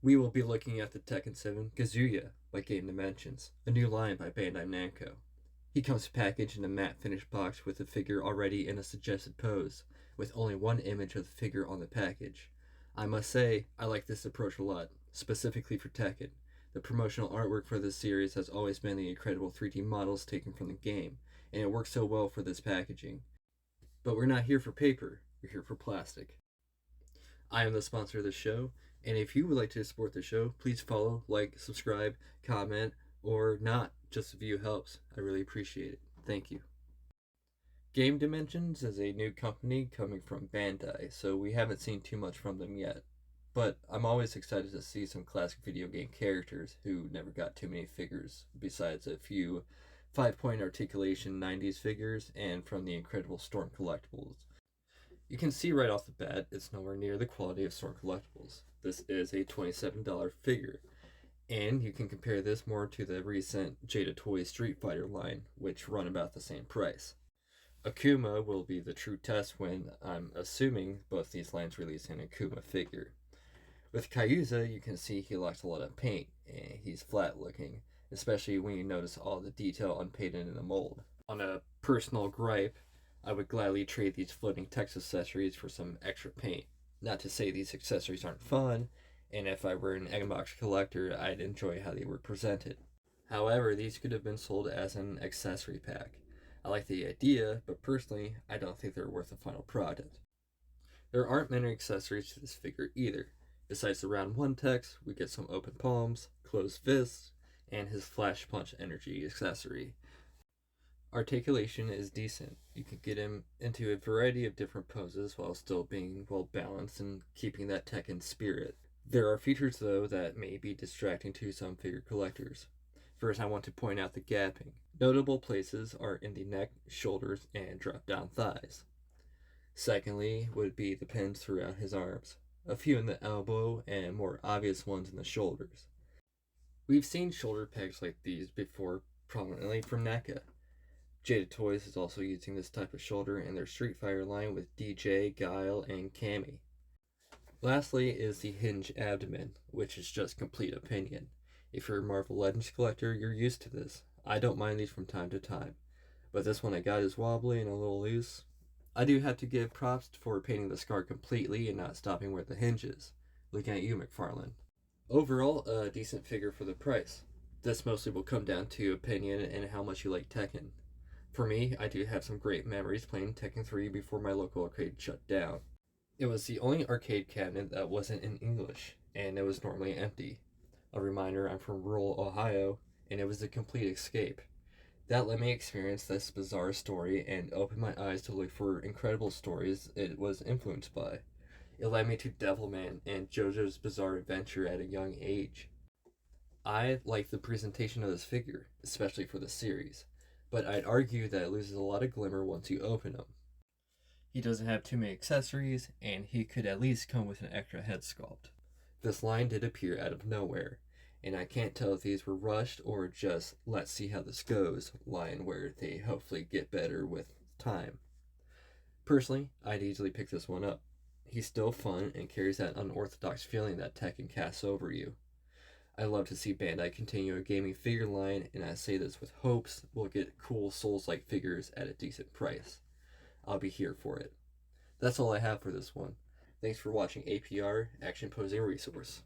We will be looking at the Tekken 7 Kazuya by Game Dimensions, a new line by Bandai Namco. He comes packaged in a matte finished box with the figure already in a suggested pose, with only one image of the figure on the package. I must say, I like this approach a lot, specifically for Tekken. The promotional artwork for this series has always been the incredible 3D models taken from the game, and it works so well for this packaging. But we're not here for paper, we're here for plastic. I am the sponsor of the show, and if you would like to support the show, please follow, like, subscribe, comment, or not. Just a view helps. I really appreciate it. Thank you. Game Dimensions is a new company coming from Bandai, so we haven't seen too much from them yet. But I'm always excited to see some classic video game characters who never got too many figures, besides a few 5-point articulation 90s figures and from the incredible Storm collectibles. You can see right off the bat it's nowhere near the quality of Storm collectibles. This is a $27 figure, and you can compare this more to the recent Jada Toys Street Fighter line, which run about the same price. Akuma will be the true test when I'm assuming both these lines release an Akuma figure. With Kazuya, you can see he lacks a lot of paint, and he's flat looking, especially when you notice all the detail unpainted in the mold. On a personal gripe, I would gladly trade these floating text accessories for some extra paint. Not to say these accessories aren't fun, and if I were an Xbox collector, I'd enjoy how they were presented. However, these could have been sold as an accessory pack. I like the idea, but personally, I don't think they're worth the final product. There aren't many accessories to this figure either. Besides the round 1 text, we get some open palms, closed fists, and his flash punch energy accessory. Articulation is decent. You can get him into a variety of different poses while still being well balanced and keeping that Tekken spirit. There are features though that may be distracting to some figure collectors. First, I want to point out the gapping. Notable places are in the neck, shoulders, and drop down thighs. Secondly would be the pins throughout his arms. A few in the elbow and more obvious ones in the shoulders. We've seen shoulder pegs like these before prominently from NECA. Jada Toys is also using this type of shoulder in their Street Fighter line with DJ, Guile, and Cammy. Lastly is the hinge abdomen, which is just complete opinion. If you're a Marvel Legends collector, you're used to this. I don't mind these from time to time, but this one I got is wobbly and a little loose. I do have to give props for painting the scar completely and not stopping where the hinge is. Looking at you, McFarlane. Overall, a decent figure for the price. This mostly will come down to opinion and how much you like Tekken. For me, I do have some great memories playing Tekken 3 before my local arcade shut down. It was the only arcade cabinet that wasn't in English, and it was normally empty. A reminder, I'm from rural Ohio, and it was a complete escape. That let me experience this bizarre story and open my eyes to look for incredible stories it was influenced by. It led me to Devilman and JoJo's Bizarre Adventure at a young age. I like the presentation of this figure, especially for the series, but I'd argue that it loses a lot of glimmer once you open him. He doesn't have too many accessories, and he could at least come with an extra head sculpt. This line did appear out of nowhere, and I can't tell if these were rushed or just let's see how this goes line where they hopefully get better with time. Personally, I'd easily pick this one up. He's still fun and carries that unorthodox feeling that Tekken casts over you. I love to see Bandai continue a gaming figure line, and I say this with hopes we'll get cool Souls-like figures at a decent price. I'll be here for it. That's all I have for this one. Thanks for watching APR, Action Posing Resource.